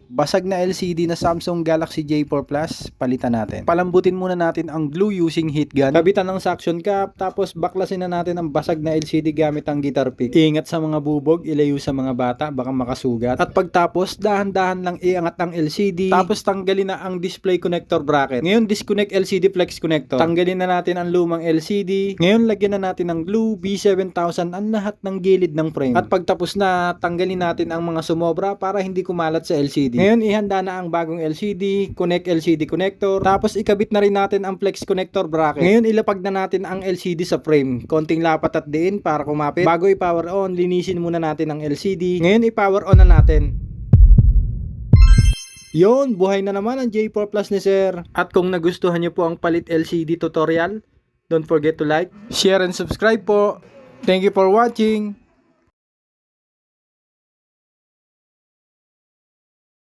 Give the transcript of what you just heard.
Basag na LCD na Samsung Galaxy J4 Plus, palitan natin. Palambutin muna natin ang glue using heat gun. Kabitan ng suction cap, tapos baklasin na natin ang basag na LCD gamit ang guitar pick. Ingat sa mga bubog, ilayo sa mga bata, baka makasugat. At pagtapos, dahan-dahan lang iangat ang LCD, tapos tanggalin na ang display connector bracket. Ngayon, disconnect LCD flex connector. Tanggalin na natin ang lumang LCD. Ngayon, lagyan na natin ng glue B7000 ang lahat ng gilid ng frame. At pagtapos na, tanggalin natin ang mga sumobra para hindi kumalat sa LCD. Ngayon, ihanda na ang bagong LCD, connect LCD connector, tapos ikabit na rin natin ang flex connector bracket. Ngayon, ilapag na natin ang LCD sa frame. Konting lapat at diin para kumapit. Bago i-power on, linisin muna natin ang LCD. Ngayon, i-power on na natin. Yon, buhay na naman ang J4 Plus ni Sir. At kung nagustuhan nyo po ang palit LCD tutorial, don't forget to like, share, and subscribe po. Thank you for watching.